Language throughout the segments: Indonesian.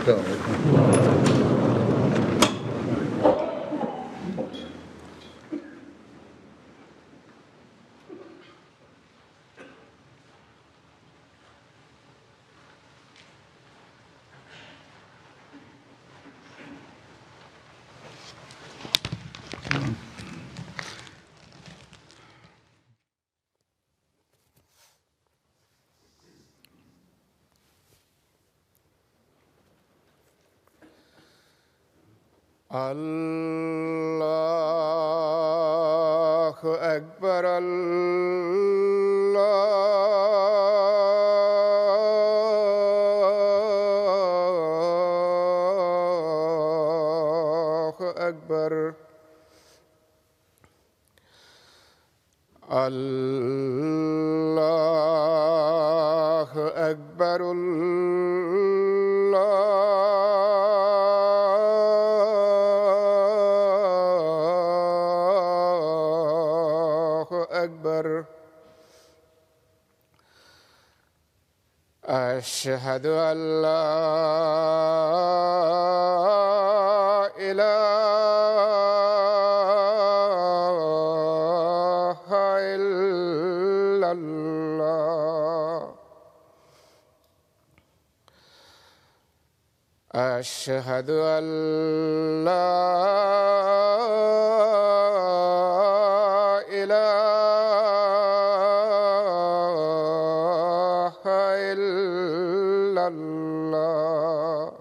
السلام عليكم. الله أكبر الله أكبر الله أكبر الله أكبر أشهد أن لا إله إلا الله أشهد أن لا إله إلا الله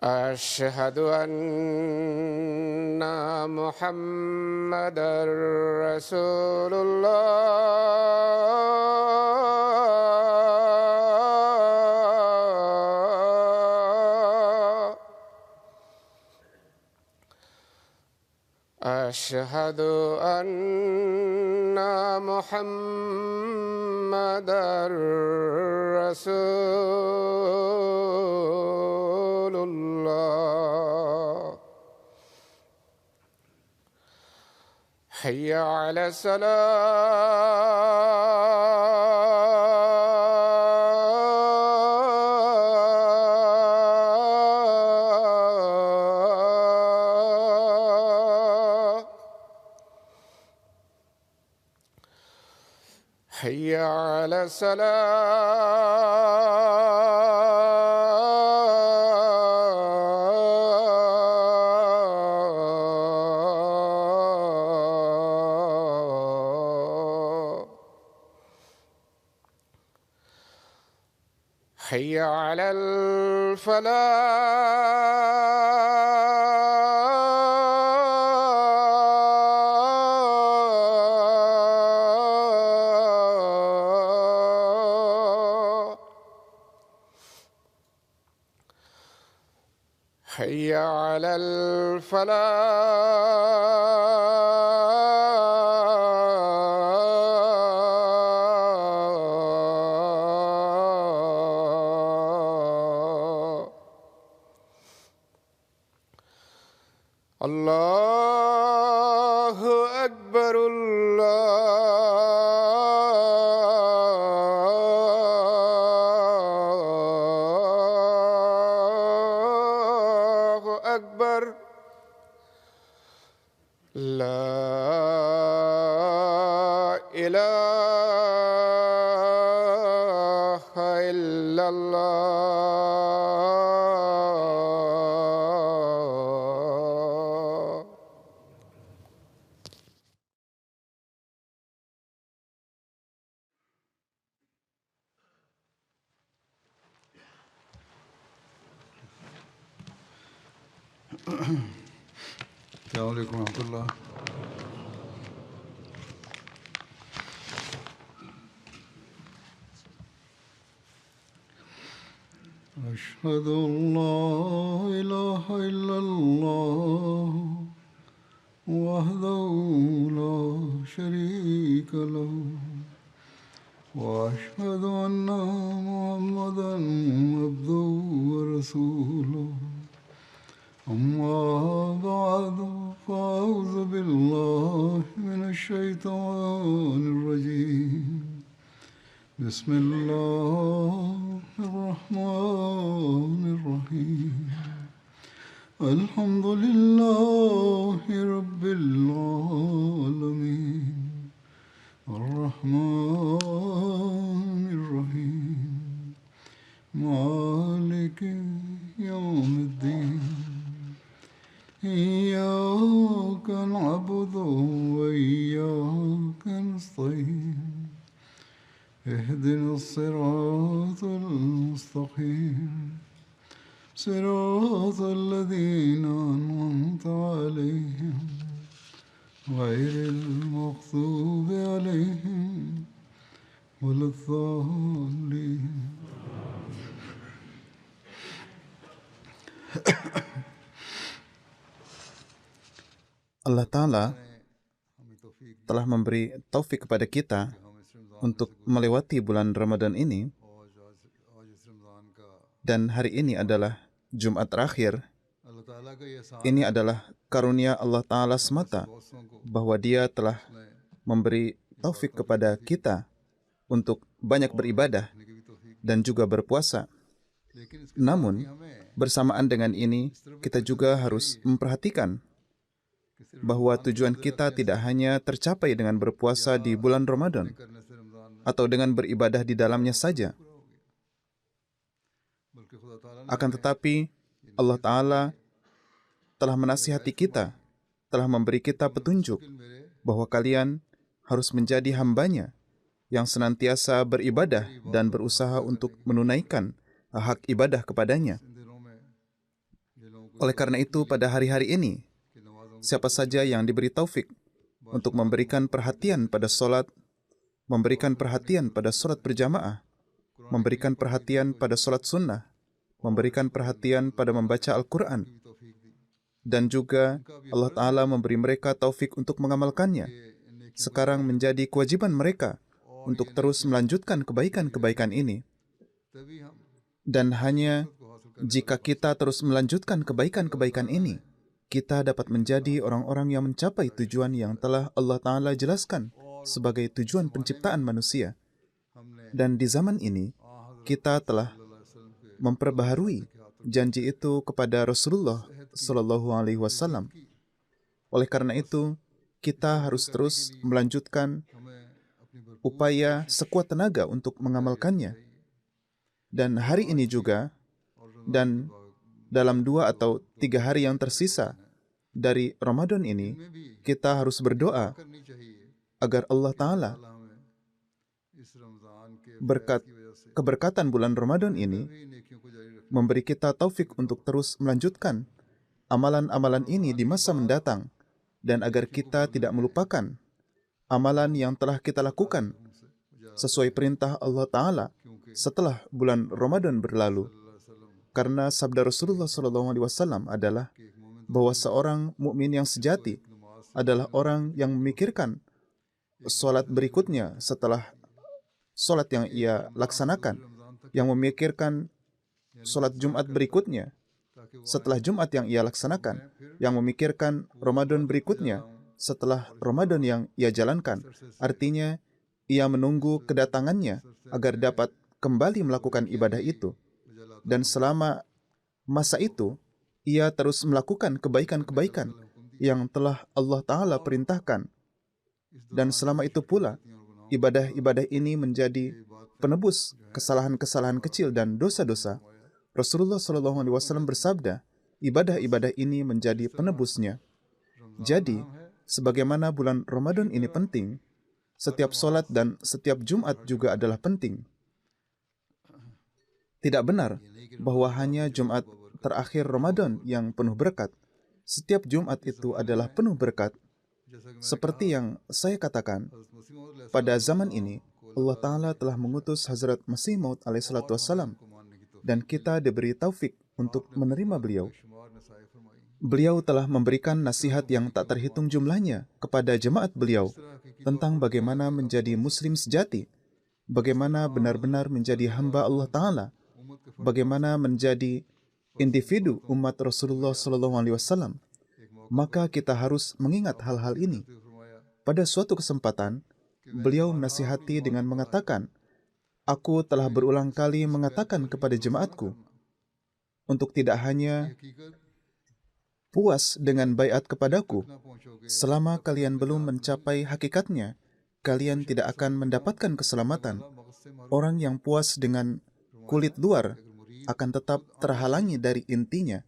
أشهد أن محمدًا رسول الله أشهد أن محمدًا رسول الله حي على الصلاة حي على الصلاة حي على الفلاح حي على الفلاح الله أكبر الله أكبر لا إله إلا الله السلام عليكم ورحمة الله. أشهد أن لا إله إلا الله وحده لا شريك له وأشهد أن محمدًا عبده ورسوله أما بعد فأعوذ بالله من الشيطان الرجيم بسم الله لله رب العالمين الرحمن الرحيم مالك يوم الدين إياك نعبد وإياك نستعين اهدنا الصراط المستقيم صراط الذين أنعمت عليهم غير المغضوب عليهم ولا الضالين. Allah Ta'ala telah memberi taufik kepada kita untuk melewati bulan Ramadan ini, dan hari ini adalah Jumat terakhir. Ini adalah karunia Allah Ta'ala semata bahwa Dia telah memberi taufik kepada kita untuk banyak beribadah dan juga berpuasa. Namun, bersamaan dengan ini, kita juga harus memperhatikan bahwa tujuan kita tidak hanya tercapai dengan berpuasa di bulan Ramadan atau dengan beribadah di dalamnya saja. Akan tetapi, Allah Ta'ala telah menasihati kita, telah memberi kita petunjuk bahwa kalian harus menjadi hamba-Nya yang senantiasa beribadah dan berusaha untuk menunaikan hak ibadah kepadanya. Oleh karena itu, pada hari-hari ini, siapa saja yang diberi taufik untuk memberikan perhatian pada solat, memberikan perhatian pada solat berjamaah, memberikan perhatian pada solat sunnah, memberikan perhatian pada membaca Al-Quran, dan juga Allah Ta'ala memberi mereka taufik untuk mengamalkannya. Sekarang menjadi kewajiban mereka untuk terus melanjutkan kebaikan-kebaikan ini. Dan hanya jika kita terus melanjutkan kebaikan-kebaikan ini, kita dapat menjadi orang-orang yang mencapai tujuan yang telah Allah Ta'ala jelaskan sebagai tujuan penciptaan manusia. Dan di zaman ini, kita telah memperbaharui janji itu kepada Rasulullah SAW. Oleh karena itu, kita harus terus melanjutkan upaya sekuat tenaga untuk mengamalkannya. Dan hari ini juga, dan dalam 2 atau 3 hari yang tersisa dari Ramadan ini, kita harus berdoa agar Allah Ta'ala berkat keberkatan bulan Ramadan ini memberi kita taufik untuk terus melanjutkan amalan-amalan ini di masa mendatang, dan agar kita tidak melupakan amalan yang telah kita lakukan sesuai perintah Allah Ta'ala setelah bulan Ramadan berlalu. Karena sabda Rasulullah SAW adalah bahwa seorang mukmin yang sejati adalah orang yang memikirkan solat berikutnya setelah solat yang ia laksanakan, yang memikirkan solat Jumat berikutnya setelah Jumat yang ia laksanakan, yang memikirkan Ramadan berikutnya setelah Ramadan yang ia jalankan. Artinya, ia menunggu kedatangannya agar dapat kembali melakukan ibadah itu. Dan selama masa itu, ia terus melakukan kebaikan-kebaikan yang telah Allah Ta'ala perintahkan. Dan selama itu pula, ibadah-ibadah ini menjadi penebus kesalahan-kesalahan kecil dan dosa-dosa. Rasulullah SAW bersabda, ibadah-ibadah ini menjadi penebusnya. Jadi, sebagaimana bulan Ramadan ini penting, setiap solat dan setiap Jumat juga adalah penting. Tidak benar bahwa hanya Jumat terakhir Ramadan yang penuh berkat. Setiap Jumat itu adalah penuh berkat. Seperti yang saya katakan, pada zaman ini, Allah Ta'ala telah mengutus Hazrat Masih Maud alaihissalam, dan kita diberi taufik untuk menerima beliau. Beliau telah memberikan nasihat yang tak terhitung jumlahnya kepada jemaat beliau tentang bagaimana menjadi muslim sejati, bagaimana benar-benar menjadi hamba Allah Ta'ala, bagaimana menjadi individu umat Rasulullah SAW. Maka kita harus mengingat hal-hal ini. Pada suatu kesempatan, beliau menasihati dengan mengatakan, "Aku telah berulang kali mengatakan kepada jemaatku untuk tidak hanya puas dengan baiat kepadaku. Selama kalian belum mencapai hakikatnya, kalian tidak akan mendapatkan keselamatan. Orang yang puas dengan kulit luar akan tetap terhalangi dari intinya.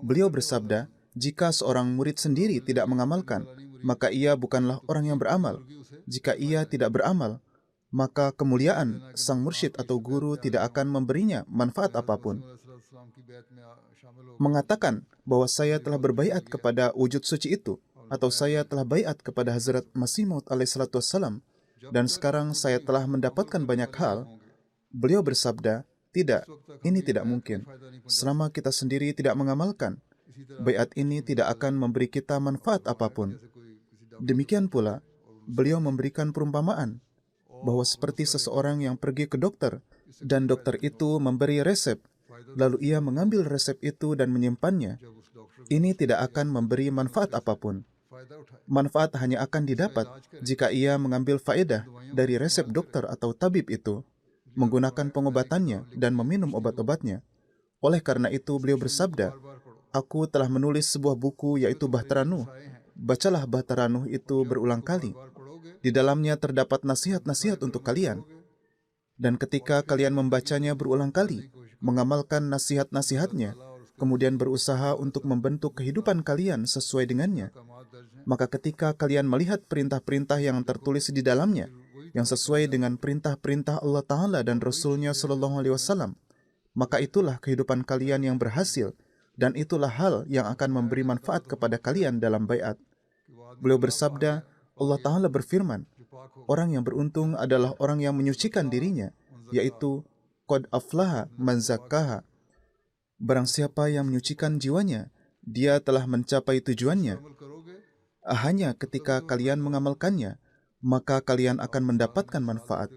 Beliau bersabda, jika seorang murid sendiri tidak mengamalkan, maka ia bukanlah orang yang beramal. Jika ia tidak beramal, maka kemuliaan sang mursyid atau guru tidak akan memberinya manfaat apapun. Mengatakan bahwa saya telah berbaiat kepada wujud suci itu, atau saya telah baiat kepada Hazrat Masih Maud alaihissalatu wassalam, dan sekarang saya telah mendapatkan banyak hal, beliau bersabda, tidak, ini tidak mungkin. Selama kita sendiri tidak mengamalkan, baiat ini tidak akan memberi kita manfaat apapun. Demikian pula, beliau memberikan perumpamaan bahwa seperti seseorang yang pergi ke dokter, dan dokter itu memberi resep, lalu ia mengambil resep itu dan menyimpannya. Ini tidak akan memberi manfaat apapun. Manfaat hanya akan didapat jika ia mengambil faedah dari resep dokter atau tabib itu, menggunakan pengobatannya dan meminum obat-obatnya. Oleh karena itu, beliau bersabda, aku telah menulis sebuah buku yaitu Bahtera Nuh. Bacalah Bahtera Nuh itu berulang kali. Di dalamnya terdapat nasihat-nasihat untuk kalian. Dan ketika kalian membacanya berulang kali, mengamalkan nasihat-nasihatnya, kemudian berusaha untuk membentuk kehidupan kalian sesuai dengannya, maka ketika kalian melihat perintah-perintah yang tertulis di dalamnya, yang sesuai dengan perintah-perintah Allah Ta'ala dan Rasul-Nya Sallallahu Alaihi Wasallam, maka itulah kehidupan kalian yang berhasil, dan itulah hal yang akan memberi manfaat kepada kalian dalam baiat. Beliau bersabda, Allah Ta'ala berfirman, orang yang beruntung adalah orang yang menyucikan dirinya, yaitu Qad aflaha man zakkaha. Barang siapa yang menyucikan jiwanya, dia telah mencapai tujuannya. Hanya ketika kalian mengamalkannya, maka kalian akan mendapatkan manfaat.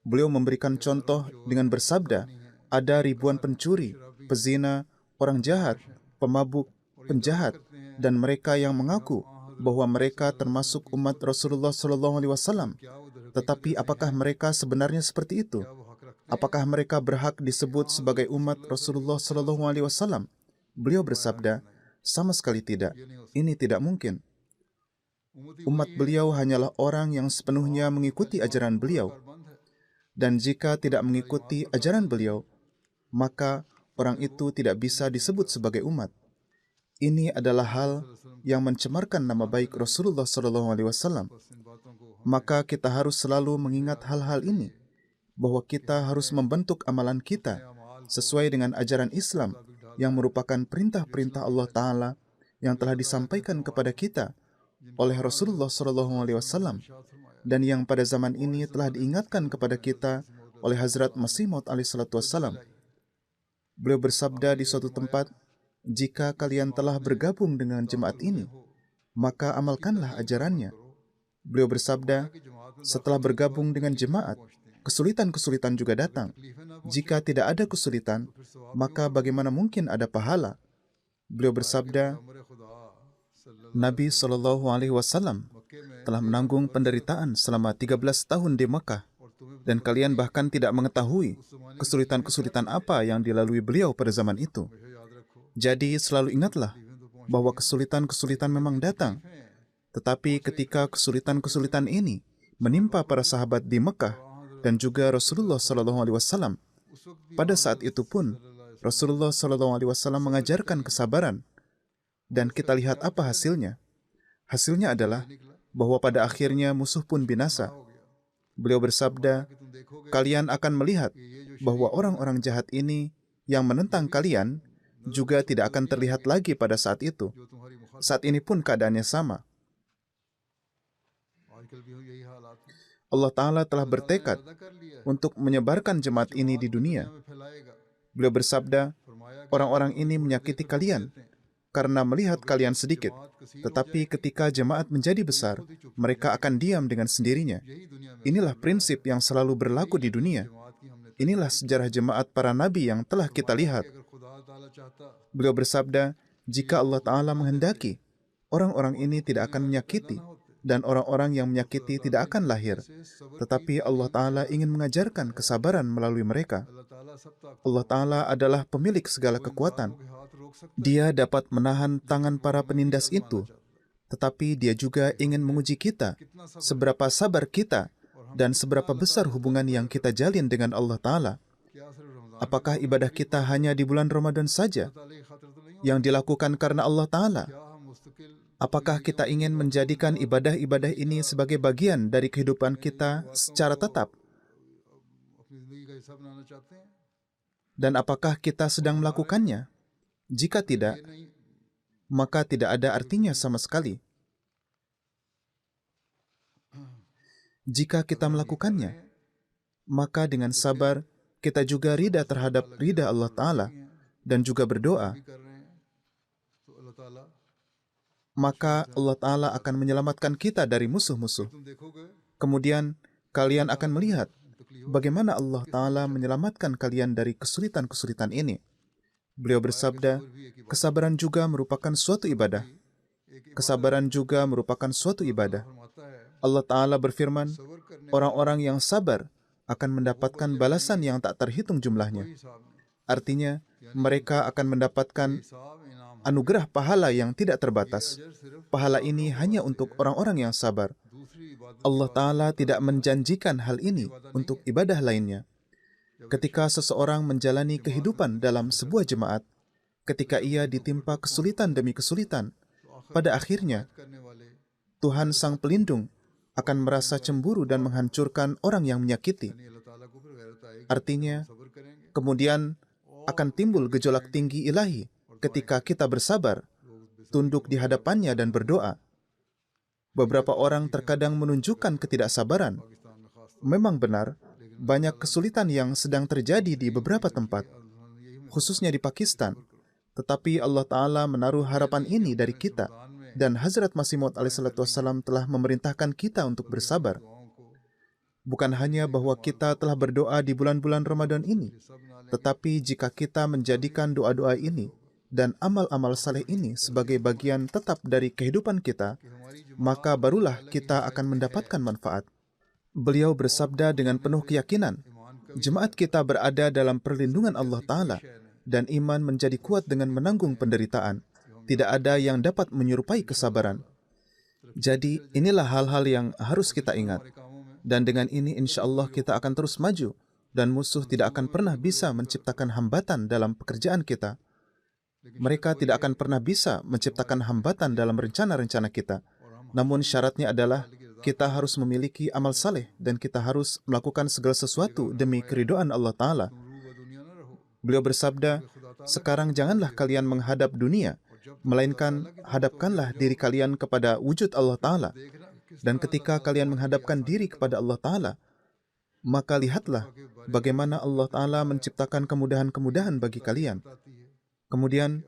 Beliau memberikan contoh dengan bersabda, ada ribuan pencuri, pezina, orang jahat, pemabuk, penjahat, dan mereka yang mengaku bahwa mereka termasuk umat Rasulullah SAW. Tetapi apakah mereka sebenarnya seperti itu? Apakah mereka berhak disebut sebagai umat Rasulullah SAW? Beliau bersabda, sama sekali tidak. Ini tidak mungkin. Umat beliau hanyalah orang yang sepenuhnya mengikuti ajaran beliau. Dan jika tidak mengikuti ajaran beliau, maka orang itu tidak bisa disebut sebagai umat. Ini adalah hal yang mencemarkan nama baik Rasulullah SAW. Maka kita harus selalu mengingat hal-hal ini, bahwa kita harus membentuk amalan kita sesuai dengan ajaran Islam yang merupakan perintah-perintah Allah Ta'ala yang telah disampaikan kepada kita oleh Rasulullah SAW, dan yang pada zaman ini telah diingatkan kepada kita oleh Hazrat Masih Maud alaihissalatu wassalam. Beliau bersabda di suatu tempat, jika kalian telah bergabung dengan jemaat ini, maka amalkanlah ajarannya. Beliau bersabda, setelah bergabung dengan jemaat, kesulitan-kesulitan juga datang. Jika tidak ada kesulitan, maka bagaimana mungkin ada pahala? Beliau bersabda, Nabi SAW telah menanggung penderitaan selama 13 tahun di Mekah, dan kalian bahkan tidak mengetahui kesulitan-kesulitan apa yang dilalui beliau pada zaman itu. Jadi selalu ingatlah bahwa kesulitan-kesulitan memang datang, tetapi ketika kesulitan-kesulitan ini menimpa para sahabat di Mekah dan juga Rasulullah SAW, pada saat itu pun Rasulullah SAW mengajarkan kesabaran. Dan kita lihat apa hasilnya. Hasilnya adalah bahwa pada akhirnya musuh pun binasa. Beliau bersabda, kalian akan melihat bahwa orang-orang jahat ini yang menentang kalian juga tidak akan terlihat lagi pada saat itu. Saat ini pun keadaannya sama. Allah Ta'ala telah bertekad untuk menyebarkan jemaat ini di dunia. Beliau bersabda, orang-orang ini menyakiti kalian karena melihat kalian sedikit, tetapi ketika jemaat menjadi besar, mereka akan diam dengan sendirinya. Inilah prinsip yang selalu berlaku di dunia. Inilah sejarah jemaat para nabi yang telah kita lihat. Beliau bersabda, jika Allah Ta'ala menghendaki, orang-orang ini tidak akan menyakiti, dan orang-orang yang menyakiti tidak akan lahir. Tetapi Allah Ta'ala ingin mengajarkan kesabaran melalui mereka. Allah Ta'ala adalah pemilik segala kekuatan, Dia dapat menahan tangan para penindas itu, tetapi dia juga ingin menguji kita, seberapa sabar kita, dan seberapa besar hubungan yang kita jalin dengan Allah Ta'ala. Apakah ibadah kita hanya di bulan Ramadan saja, yang dilakukan karena Allah Ta'ala? Apakah kita ingin menjadikan ibadah-ibadah ini sebagai bagian dari kehidupan kita secara tetap? Dan apakah kita sedang melakukannya? Jika tidak, maka tidak ada artinya sama sekali. Jika kita melakukannya, maka dengan sabar kita juga rida terhadap rida Allah Ta'ala dan juga berdoa, maka Allah Ta'ala akan menyelamatkan kita dari musuh-musuh. Kemudian kalian akan melihat bagaimana Allah Ta'ala menyelamatkan kalian dari kesulitan-kesulitan ini. Beliau bersabda, kesabaran juga merupakan suatu ibadah. Kesabaran juga merupakan suatu ibadah. Allah Ta'ala berfirman, orang-orang yang sabar akan mendapatkan balasan yang tak terhitung jumlahnya. Artinya, mereka akan mendapatkan anugerah pahala yang tidak terbatas. Pahala ini hanya untuk orang-orang yang sabar. Allah Ta'ala tidak menjanjikan hal ini untuk ibadah lainnya. Ketika seseorang menjalani kehidupan dalam sebuah jemaat, ketika ia ditimpa kesulitan demi kesulitan, pada akhirnya Tuhan Sang Pelindung akan merasa cemburu dan menghancurkan orang yang menyakiti. Artinya, kemudian akan timbul gejolak tinggi ilahi ketika kita bersabar, tunduk di hadapannya dan berdoa. Beberapa orang terkadang menunjukkan ketidaksabaran. Memang benar, banyak kesulitan yang sedang terjadi di beberapa tempat, khususnya di Pakistan. Tetapi Allah Ta'ala menaruh harapan ini dari kita, dan Hazrat Masih Maud alaihissalam telah memerintahkan kita untuk bersabar. Bukan hanya bahwa kita telah berdoa di bulan-bulan Ramadan ini, tetapi jika kita menjadikan doa-doa ini dan amal-amal saleh ini sebagai bagian tetap dari kehidupan kita, maka barulah kita akan mendapatkan manfaat. Beliau bersabda dengan penuh keyakinan, jemaat kita berada dalam perlindungan Allah Ta'ala, dan iman menjadi kuat dengan menanggung penderitaan. Tidak ada yang dapat menyerupai kesabaran. Jadi, inilah hal-hal yang harus kita ingat. Dan dengan ini, insya Allah kita akan terus maju, dan musuh tidak akan pernah bisa menciptakan hambatan dalam pekerjaan kita. Mereka tidak akan pernah bisa menciptakan hambatan dalam rencana-rencana kita. Namun syaratnya adalah kita harus memiliki amal saleh dan kita harus melakukan segala sesuatu demi keridhaan Allah Ta'ala. Beliau bersabda, sekarang janganlah kalian menghadap dunia, melainkan hadapkanlah diri kalian kepada wujud Allah Ta'ala. Dan ketika kalian menghadapkan diri kepada Allah Ta'ala, maka lihatlah bagaimana Allah Ta'ala menciptakan kemudahan-kemudahan bagi kalian. Kemudian,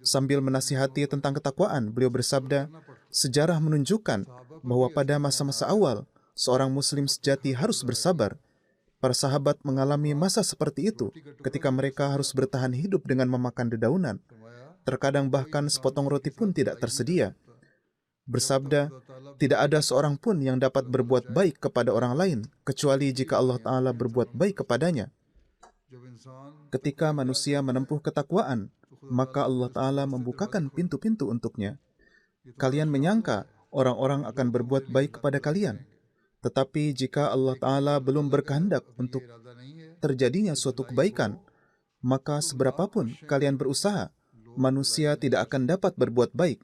sambil menasihati tentang ketakwaan, beliau bersabda, sejarah menunjukkan bahwa pada masa-masa awal, seorang Muslim sejati harus bersabar. Para sahabat mengalami masa seperti itu ketika mereka harus bertahan hidup dengan memakan dedaunan. Terkadang bahkan sepotong roti pun tidak tersedia. Bersabda, tidak ada seorang pun yang dapat berbuat baik kepada orang lain, kecuali jika Allah Ta'ala berbuat baik kepadanya. Ketika manusia menempuh ketakwaan, maka Allah Ta'ala membukakan pintu-pintu untuknya. Kalian menyangka orang-orang akan berbuat baik kepada kalian. Tetapi jika Allah Ta'ala belum berkehendak untuk terjadinya suatu kebaikan, maka seberapapun kalian berusaha, manusia tidak akan dapat berbuat baik.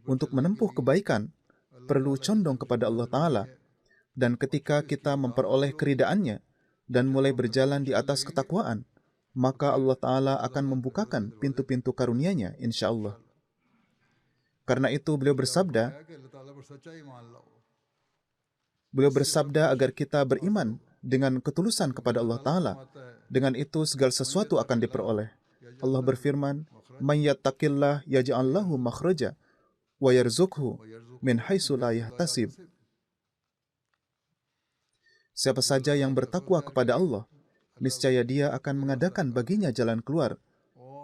Untuk menempuh kebaikan, perlu condong kepada Allah Ta'ala. Dan ketika kita memperoleh keridaannya dan mulai berjalan di atas ketakwaan, maka Allah Ta'ala akan membukakan pintu-pintu karunia-Nya, insya Allah. Karena itu beliau bersabda agar kita beriman dengan ketulusan kepada Allah Ta'ala. Dengan itu segala sesuatu akan diperoleh. Allah berfirman, "Man yattaqillah yaj'al lahu makhraja wa yarzuqhu min haitsu la yahtasib." Siapa saja yang bertakwa kepada Allah, niscaya Dia akan mengadakan baginya jalan keluar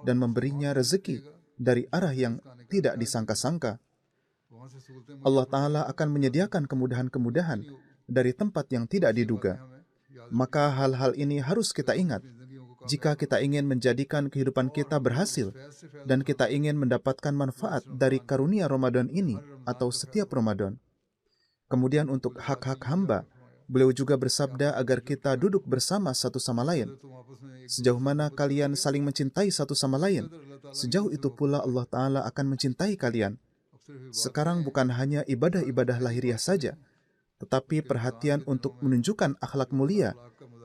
dan memberinya rezeki dari arah yang tidak disangka-sangka. Allah Ta'ala akan menyediakan kemudahan-kemudahan dari tempat yang tidak diduga. Maka hal-hal ini harus kita ingat. Jika kita ingin menjadikan kehidupan kita berhasil dan kita ingin mendapatkan manfaat dari karunia Ramadan ini atau setiap Ramadan. Kemudian untuk hak-hak hamba, beliau juga bersabda agar kita duduk bersama satu sama lain. Sejauh mana kalian saling mencintai satu sama lain, sejauh itu pula Allah Ta'ala akan mencintai kalian. Sekarang bukan hanya ibadah-ibadah lahiriah saja, tetapi perhatian untuk menunjukkan akhlak mulia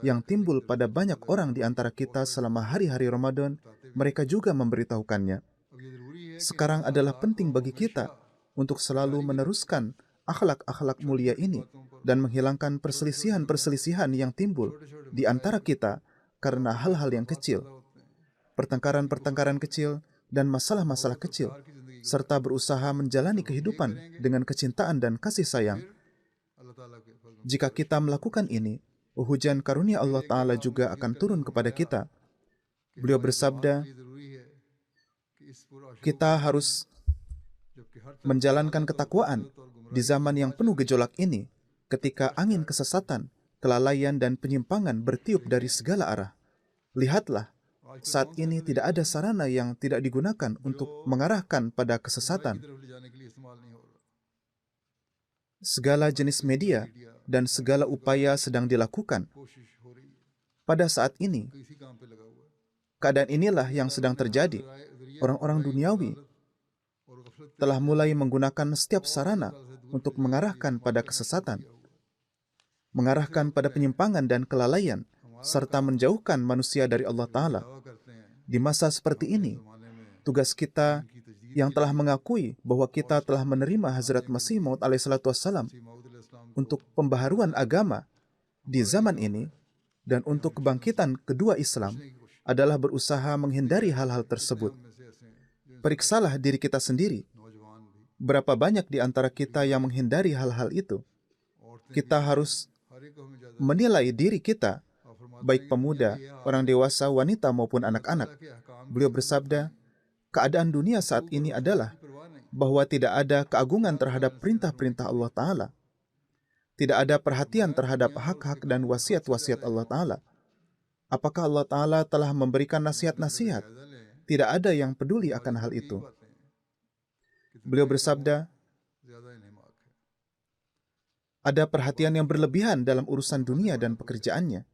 yang timbul pada banyak orang di antara kita selama hari-hari Ramadan, mereka juga memberitahukannya. Sekarang adalah penting bagi kita untuk selalu meneruskan akhlak-akhlak mulia ini dan menghilangkan perselisihan-perselisihan yang timbul di antara kita karena hal-hal yang kecil, pertengkaran-pertengkaran kecil, dan masalah-masalah kecil, serta berusaha menjalani kehidupan dengan kecintaan dan kasih sayang. Jika kita melakukan ini, hujan karunia Allah Ta'ala juga akan turun kepada kita. Beliau bersabda, kita harus menjalankan ketakwaan di zaman yang penuh gejolak ini, ketika angin kesesatan, kelalaian, dan penyimpangan bertiup dari segala arah. Lihatlah, saat ini tidak ada sarana yang tidak digunakan untuk mengarahkan pada kesesatan. Segala jenis media dan segala upaya sedang dilakukan. Pada saat ini, keadaan inilah yang sedang terjadi. Orang-orang duniawi telah mulai menggunakan setiap sarana untuk mengarahkan pada kesesatan, mengarahkan pada penyimpangan dan kelalaian, serta menjauhkan manusia dari Allah Ta'ala. Di masa seperti ini, tugas kita yang telah mengakui bahwa kita telah menerima Hazrat Masih Maud alaihissalatu wassalam untuk pembaharuan agama di zaman ini dan untuk kebangkitan kedua Islam adalah berusaha menghindari hal-hal tersebut. Periksalah diri kita sendiri. Berapa banyak di antara kita yang menghindari hal-hal itu? Kita harus menilai diri kita, baik pemuda, orang dewasa, wanita maupun anak-anak. Beliau bersabda, keadaan dunia saat ini adalah bahwa tidak ada keagungan terhadap perintah-perintah Allah Ta'ala. Tidak ada perhatian terhadap hak-hak dan wasiat-wasiat Allah Ta'ala. Apakah Allah Ta'ala telah memberikan nasihat-nasihat? Tidak ada yang peduli akan hal itu. Beliau bersabda, ada perhatian yang berlebihan dalam urusan dunia dan pekerjaannya.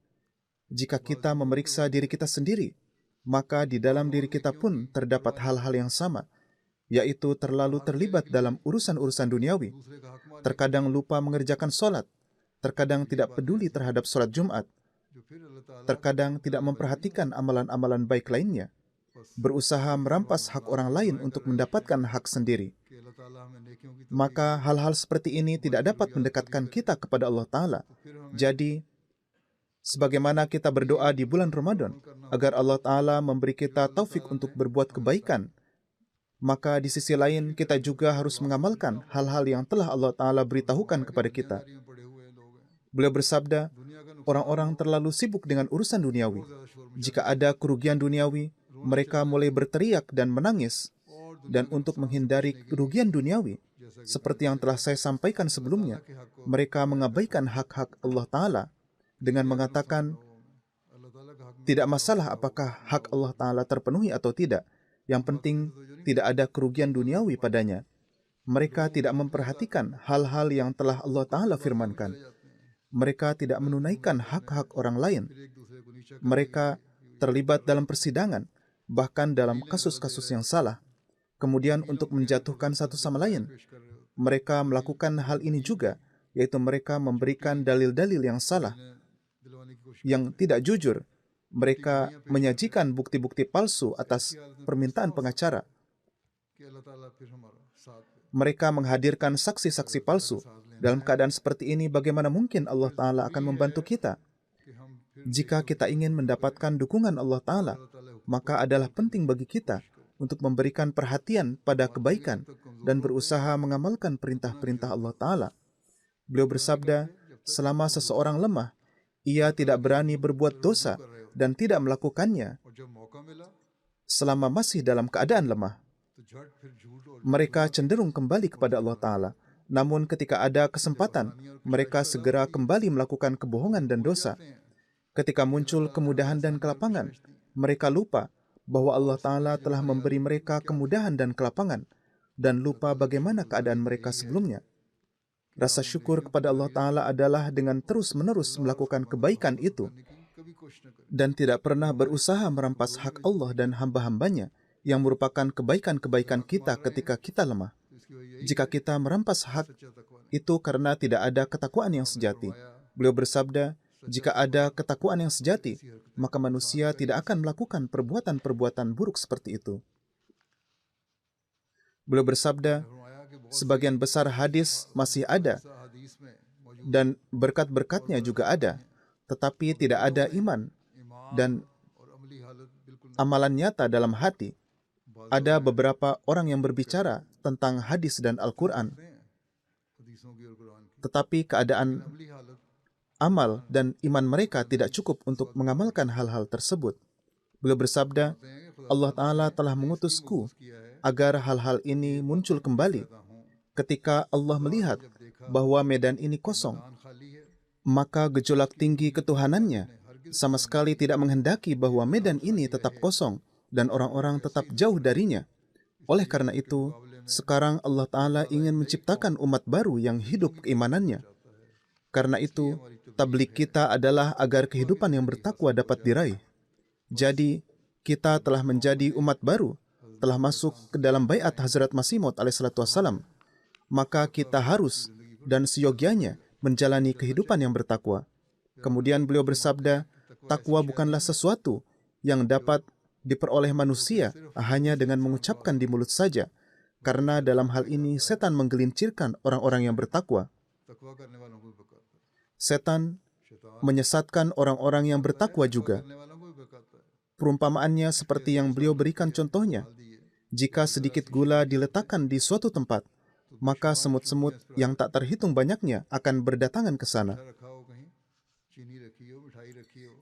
Jika kita memeriksa diri kita sendiri, maka di dalam diri kita pun terdapat hal-hal yang sama, yaitu terlalu terlibat dalam urusan-urusan duniawi, terkadang lupa mengerjakan sholat, terkadang tidak peduli terhadap sholat Jumat, terkadang tidak memperhatikan amalan-amalan baik lainnya, berusaha merampas hak orang lain untuk mendapatkan hak sendiri. Maka hal-hal seperti ini tidak dapat mendekatkan kita kepada Allah Ta'ala. Jadi, sebagaimana kita berdoa di bulan Ramadan agar Allah Ta'ala memberi kita taufik untuk berbuat kebaikan, maka di sisi lain kita juga harus mengamalkan hal-hal yang telah Allah Ta'ala beritahukan kepada kita. Beliau bersabda, orang-orang terlalu sibuk dengan urusan duniawi. Jika ada kerugian duniawi, mereka mulai berteriak dan menangis. Dan untuk menghindari kerugian duniawi, seperti yang telah saya sampaikan sebelumnya, mereka mengabaikan hak-hak Allah Ta'ala dengan mengatakan, tidak masalah apakah hak Allah Ta'ala terpenuhi atau tidak. Yang penting, tidak ada kerugian duniawi padanya. Mereka tidak memperhatikan hal-hal yang telah Allah Ta'ala firmankan. Mereka tidak menunaikan hak-hak orang lain. Mereka terlibat dalam persidangan, bahkan dalam kasus-kasus yang salah. Kemudian untuk menjatuhkan satu sama lain, mereka melakukan hal ini juga, yaitu mereka memberikan dalil-dalil yang salah, yang tidak jujur. Mereka menyajikan bukti-bukti palsu atas permintaan pengacara. Mereka menghadirkan saksi-saksi palsu. Dalam keadaan seperti ini, bagaimana mungkin Allah Ta'ala akan membantu kita? Jika kita ingin mendapatkan dukungan Allah Ta'ala, maka adalah penting bagi kita untuk memberikan perhatian pada kebaikan dan berusaha mengamalkan perintah-perintah Allah Ta'ala. Beliau bersabda, selama seseorang lemah, ia tidak berani berbuat dosa dan tidak melakukannya selama masih dalam keadaan lemah. Mereka cenderung kembali kepada Allah Ta'ala. Namun ketika ada kesempatan, mereka segera kembali melakukan kebohongan dan dosa. Ketika muncul kemudahan dan kelapangan, mereka lupa bahwa Allah Ta'ala telah memberi mereka kemudahan dan kelapangan, dan lupa bagaimana keadaan mereka sebelumnya. Rasa syukur kepada Allah Ta'ala adalah dengan terus-menerus melakukan kebaikan itu, dan tidak pernah berusaha merampas hak Allah dan hamba-hambanya yang merupakan kebaikan-kebaikan kita ketika kita lemah. Jika kita merampas hak itu karena tidak ada ketakwaan yang sejati. Beliau bersabda, jika ada ketakwaan yang sejati, maka manusia tidak akan melakukan perbuatan-perbuatan buruk seperti itu. Beliau bersabda, sebagian besar hadis masih ada, dan berkat-berkatnya juga ada, tetapi tidak ada iman dan amalan nyata dalam hati. Ada beberapa orang yang berbicara tentang hadis dan Al-Quran, tetapi keadaan amal dan iman mereka tidak cukup untuk mengamalkan hal-hal tersebut. Beliau bersabda, Allah Ta'ala telah mengutusku agar hal-hal ini muncul kembali. Ketika Allah melihat bahwa medan ini kosong, maka gejolak tinggi ketuhanannya sama sekali tidak menghendaki bahwa medan ini tetap kosong dan orang-orang tetap jauh darinya. Oleh karena itu, sekarang Allah Ta'ala ingin menciptakan umat baru yang hidup keimanannya. Karena itu, tabligh kita adalah agar kehidupan yang bertakwa dapat diraih. Jadi, kita telah menjadi umat baru, telah masuk ke dalam baiat Hazrat Masih Maud alaihissalam. Maka kita harus dan seyogianya menjalani kehidupan yang bertakwa. Kemudian beliau bersabda, takwa bukanlah sesuatu yang dapat diperoleh manusia hanya dengan mengucapkan di mulut saja, karena dalam hal ini setan menggelincirkan orang-orang yang bertakwa. Setan menyesatkan orang-orang yang bertakwa juga. Perumpamaannya seperti yang beliau berikan contohnya. Jika sedikit gula diletakkan di suatu tempat, maka semut-semut yang tak terhitung banyaknya akan berdatangan ke sana.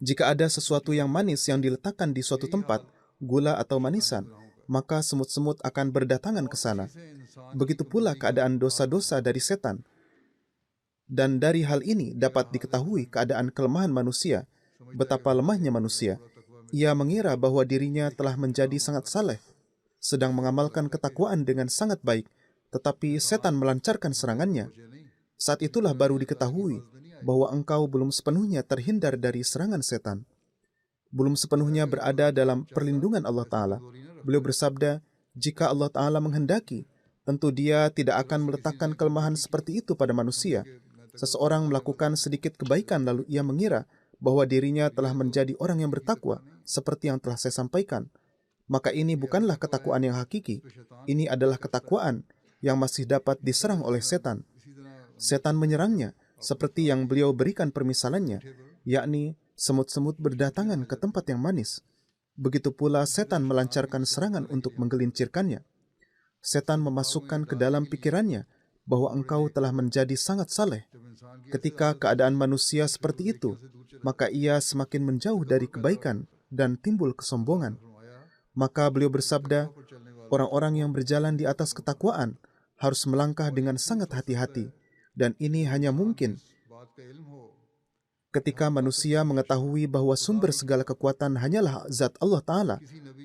Jika ada sesuatu yang manis yang diletakkan di suatu tempat, gula atau manisan, maka semut-semut akan berdatangan ke sana. Begitu pula keadaan dosa-dosa dari setan. Dan dari hal ini dapat diketahui keadaan kelemahan manusia, betapa lemahnya manusia. Ia mengira bahwa dirinya telah menjadi sangat saleh, sedang mengamalkan ketakwaan dengan sangat baik, tetapi setan melancarkan serangannya. Saat itulah baru diketahui bahwa engkau belum sepenuhnya terhindar dari serangan setan. Belum sepenuhnya berada dalam perlindungan Allah Ta'ala. Beliau bersabda, jika Allah Ta'ala menghendaki, tentu Dia tidak akan meletakkan kelemahan seperti itu pada manusia. Seseorang melakukan sedikit kebaikan lalu ia mengira bahwa dirinya telah menjadi orang yang bertakwa, seperti yang telah saya sampaikan. Maka ini bukanlah ketakwaan yang hakiki. Ini adalah ketakwaan yang masih dapat diserang oleh setan. Setan menyerangnya, seperti yang beliau berikan permisalannya, yakni semut-semut berdatangan ke tempat yang manis. Begitu pula setan melancarkan serangan untuk menggelincirkannya. Setan memasukkan ke dalam pikirannya bahwa engkau telah menjadi sangat saleh. Ketika keadaan manusia seperti itu, maka ia semakin menjauh dari kebaikan dan timbul kesombongan. Maka beliau bersabda, orang-orang yang berjalan di atas ketakwaan harus melangkah dengan sangat hati-hati, dan ini hanya mungkin ketika manusia mengetahui bahwa sumber segala kekuatan hanyalah zat Allah Ta'ala.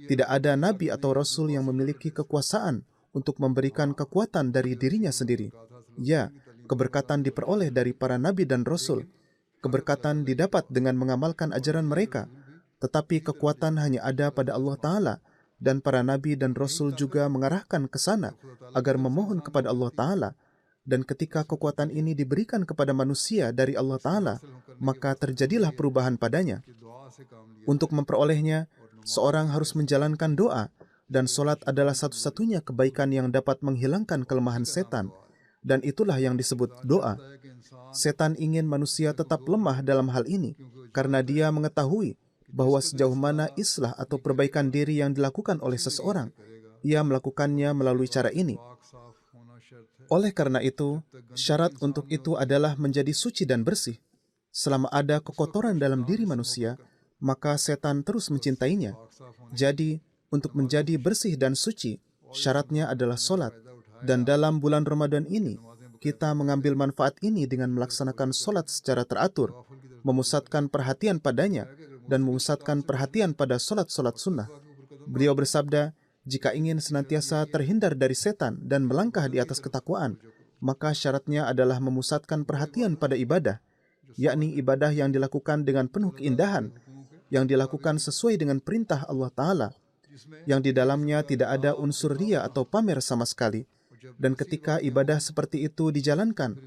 Tidak ada nabi atau rasul yang memiliki kekuasaan untuk memberikan kekuatan dari dirinya sendiri. Ya, keberkatan diperoleh dari para nabi dan rasul. Keberkatan didapat dengan mengamalkan ajaran mereka. Tetapi kekuatan hanya ada pada Allah Ta'ala, dan para nabi dan rasul juga mengarahkan ke sana agar memohon kepada Allah Ta'ala. Dan ketika kekuatan ini diberikan kepada manusia dari Allah Ta'ala, maka terjadilah perubahan padanya. Untuk memperolehnya, seorang harus menjalankan doa, dan solat adalah satu-satunya kebaikan yang dapat menghilangkan kelemahan setan, dan itulah yang disebut doa. Setan ingin manusia tetap lemah dalam hal ini, karena dia mengetahui bahwa sejauh mana islah atau perbaikan diri yang dilakukan oleh seseorang, ia melakukannya melalui cara ini. Oleh karena itu, syarat untuk itu adalah menjadi suci dan bersih. Selama ada kekotoran dalam diri manusia, maka setan terus mencintainya. Jadi, untuk menjadi bersih dan suci, syaratnya adalah solat. Dan dalam bulan Ramadan ini, kita mengambil manfaat ini dengan melaksanakan solat secara teratur, memusatkan perhatian padanya, dan memusatkan perhatian pada solat-solat sunnah. Beliau bersabda, jika ingin senantiasa terhindar dari setan dan melangkah di atas ketakwaan, maka syaratnya adalah memusatkan perhatian pada ibadah, yakni ibadah yang dilakukan dengan penuh keindahan, yang dilakukan sesuai dengan perintah Allah Ta'ala, yang di dalamnya tidak ada unsur riya atau pamer sama sekali. Dan ketika ibadah seperti itu dijalankan,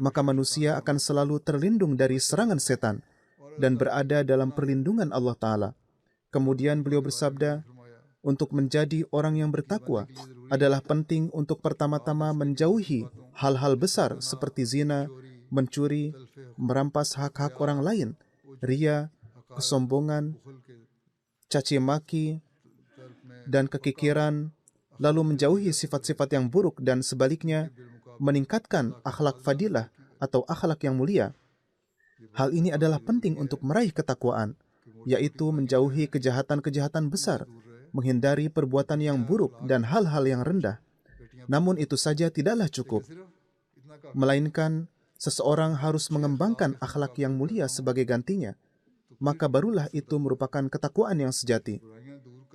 maka manusia akan selalu terlindung dari serangan setan dan berada dalam perlindungan Allah Ta'ala. Kemudian beliau bersabda, untuk menjadi orang yang bertakwa adalah penting untuk pertama-tama menjauhi hal-hal besar seperti zina, mencuri, merampas hak-hak orang lain, riya, kesombongan, caci maki, dan kekikiran, lalu menjauhi sifat-sifat yang buruk dan sebaliknya meningkatkan akhlak fadilah atau akhlak yang mulia. Hal ini adalah penting untuk meraih ketakwaan, yaitu menjauhi kejahatan-kejahatan besar, menghindari perbuatan yang buruk dan hal-hal yang rendah. Namun itu saja tidaklah cukup, melainkan seseorang harus mengembangkan akhlak yang mulia sebagai gantinya, maka barulah itu merupakan ketakwaan yang sejati.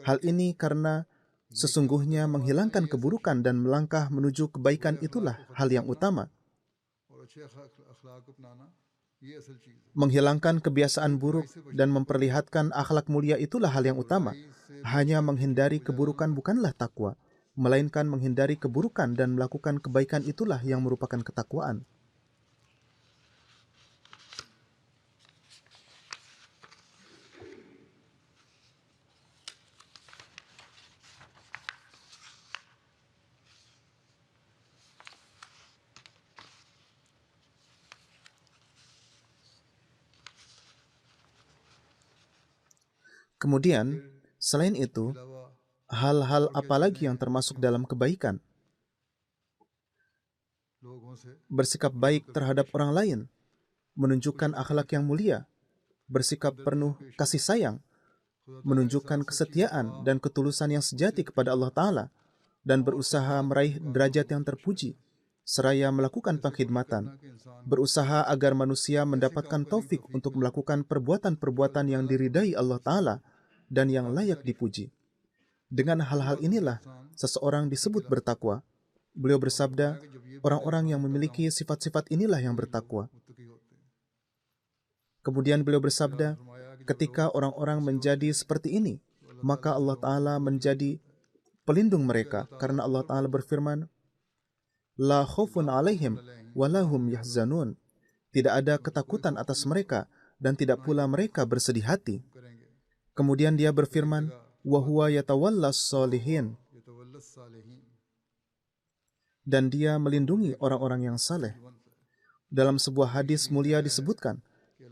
Hal ini karena sesungguhnya menghilangkan keburukan dan melangkah menuju kebaikan itulah hal yang utama. Menghilangkan kebiasaan buruk dan memperlihatkan akhlak mulia itulah hal yang utama. Hanya menghindari keburukan bukanlah takwa, melainkan menghindari keburukan dan melakukan kebaikan itulah yang merupakan ketakwaan. Kemudian, selain itu, hal-hal apa lagi yang termasuk dalam kebaikan? Bersikap baik terhadap orang lain, menunjukkan akhlak yang mulia, bersikap penuh kasih sayang, menunjukkan kesetiaan dan ketulusan yang sejati kepada Allah Ta'ala, dan berusaha meraih derajat yang terpuji, seraya melakukan pengkhidmatan, berusaha agar manusia mendapatkan taufik untuk melakukan perbuatan-perbuatan yang diridai Allah Ta'ala dan yang layak dipuji. Dengan hal-hal inilah seseorang disebut bertakwa. Beliau bersabda, orang-orang yang memiliki sifat-sifat inilah yang bertakwa. Kemudian beliau bersabda, ketika orang-orang menjadi seperti ini, maka Allah Ta'ala menjadi pelindung mereka, karena Allah Ta'ala berfirman, La khaufun alaihim walahum yahzanun. Tidak ada ketakutan atas mereka dan tidak pula mereka bersedih hati. Kemudian dia berfirman, wa huwa yatawallas shalihin. Dan dia melindungi orang-orang yang saleh. Dalam sebuah hadis mulia disebutkan,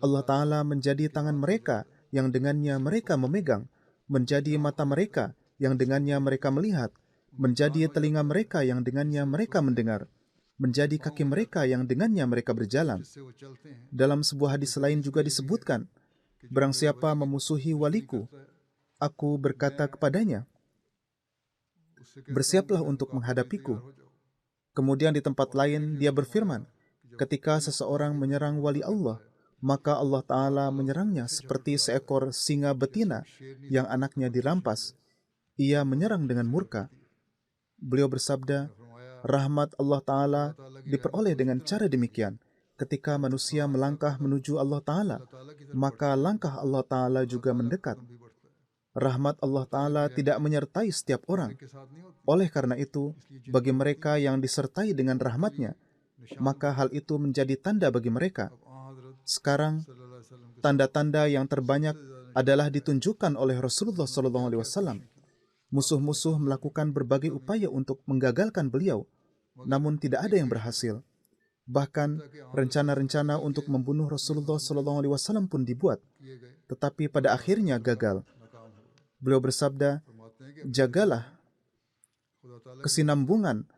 Allah Ta'ala menjadi tangan mereka yang dengannya mereka memegang, menjadi mata mereka yang dengannya mereka melihat, menjadi telinga mereka yang dengannya mereka mendengar, menjadi kaki mereka yang dengannya mereka berjalan. Dalam sebuah hadis lain juga disebutkan, barang siapa memusuhi waliku, aku berkata kepadanya, bersiaplah untuk menghadapiku. Kemudian di tempat lain dia berfirman, ketika seseorang menyerang wali Allah, maka Allah Ta'ala menyerangnya seperti seekor singa betina yang anaknya dirampas. Ia menyerang dengan murka. Beliau bersabda, rahmat Allah Ta'ala diperoleh dengan cara demikian. Ketika manusia melangkah menuju Allah Ta'ala, maka langkah Allah Ta'ala juga mendekat. Rahmat Allah Ta'ala tidak menyertai setiap orang. Oleh karena itu, bagi mereka yang disertai dengan rahmatnya, maka hal itu menjadi tanda bagi mereka. Sekarang, tanda-tanda yang terbanyak adalah ditunjukkan oleh Rasulullah SAW. Musuh-musuh melakukan berbagai upaya untuk menggagalkan beliau, namun tidak ada yang berhasil. Bahkan rencana-rencana untuk membunuh Rasulullah SAW pun dibuat, tetapi pada akhirnya gagal. Beliau bersabda, jagalah kesinambungan,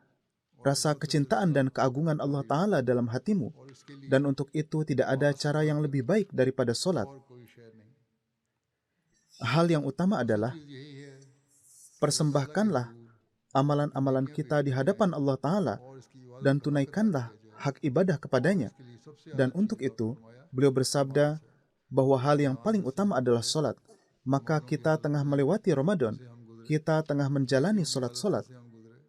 rasa kecintaan dan keagungan Allah Ta'ala dalam hatimu, dan untuk itu tidak ada cara yang lebih baik daripada solat. Hal yang utama adalah, persembahkanlah amalan-amalan kita di hadapan Allah Ta'ala dan tunaikanlah hak ibadah kepadanya. Dan untuk itu, beliau bersabda, bahwa hal yang paling utama adalah solat, maka kita tengah melewati Ramadan, kita tengah menjalani solat-solat,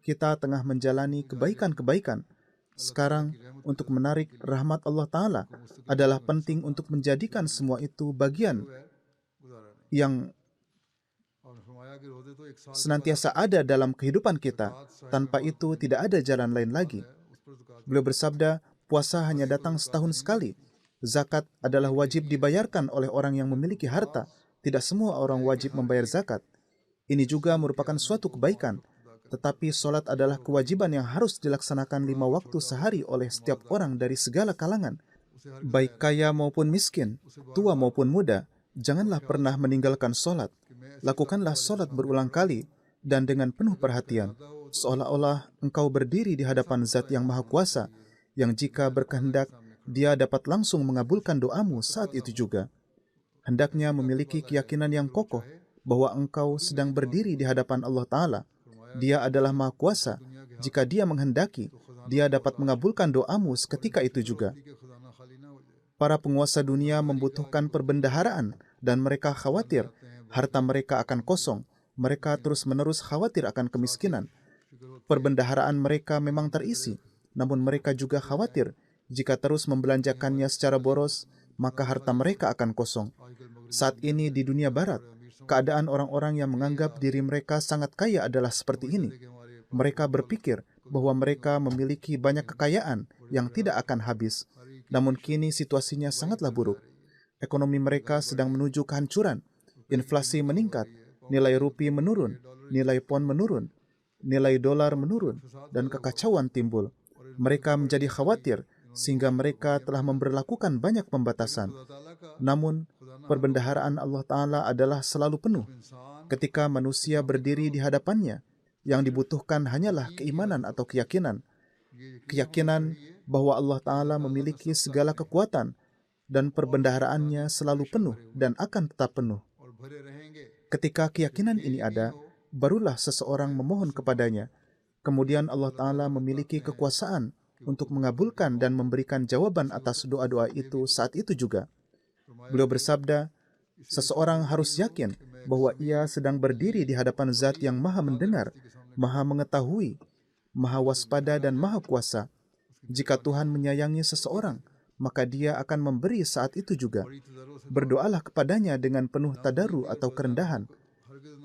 kita tengah menjalani kebaikan-kebaikan. Sekarang, untuk menarik rahmat Allah Ta'ala adalah penting untuk menjadikan semua itu bagian yang senantiasa ada dalam kehidupan kita. Tanpa itu tidak ada jalan lain lagi. Beliau bersabda, puasa hanya datang setahun sekali. Zakat adalah wajib dibayarkan oleh orang yang memiliki harta. Tidak semua orang wajib membayar zakat. Ini juga merupakan suatu kebaikan. Tetapi solat adalah kewajiban yang harus dilaksanakan 5 waktu sehari oleh setiap orang dari segala kalangan, baik kaya maupun miskin, tua maupun muda. Janganlah pernah meninggalkan solat. Lakukanlah solat berulang kali dan dengan penuh perhatian, seolah-olah engkau berdiri di hadapan Zat yang Maha Kuasa, yang jika berkehendak, Dia dapat langsung mengabulkan doamu saat itu juga. Hendaknya memiliki keyakinan yang kokoh bahwa engkau sedang berdiri di hadapan Allah Ta'ala. Dia adalah Maha Kuasa. Jika Dia menghendaki, Dia dapat mengabulkan doamu seketika itu juga. Para penguasa dunia membutuhkan perbendaharaan dan mereka khawatir harta mereka akan kosong. Mereka terus-menerus khawatir akan kemiskinan. Perbendaharaan mereka memang terisi, namun mereka juga khawatir jika terus membelanjakannya secara boros, maka harta mereka akan kosong. Saat ini di dunia barat, keadaan orang-orang yang menganggap diri mereka sangat kaya adalah seperti ini. Mereka berpikir bahwa mereka memiliki banyak kekayaan yang tidak akan habis. Namun kini situasinya sangatlah buruk. Ekonomi mereka sedang menuju kehancuran. Inflasi meningkat, nilai rupiah menurun, nilai pon menurun, nilai dolar menurun, dan kekacauan timbul. Mereka menjadi khawatir sehingga mereka telah memberlakukan banyak pembatasan. Namun, perbendaharaan Allah Ta'ala adalah selalu penuh. Ketika manusia berdiri di hadapannya, yang dibutuhkan hanyalah keimanan atau keyakinan. Keyakinan bahwa Allah Ta'ala memiliki segala kekuatan dan perbendaharaannya selalu penuh dan akan tetap penuh. Ketika keyakinan ini ada, barulah seseorang memohon kepadanya. Kemudian Allah Ta'ala memiliki kekuasaan untuk mengabulkan dan memberikan jawaban atas doa-doa itu saat itu juga. Beliau bersabda, seseorang harus yakin bahwa ia sedang berdiri di hadapan Zat yang Maha Mendengar, Maha Mengetahui, Maha Waspada dan Maha Kuasa. Jika Tuhan menyayangi seseorang, maka Dia akan memberi saat itu juga. Berdoalah kepadanya dengan penuh tadaru atau kerendahan,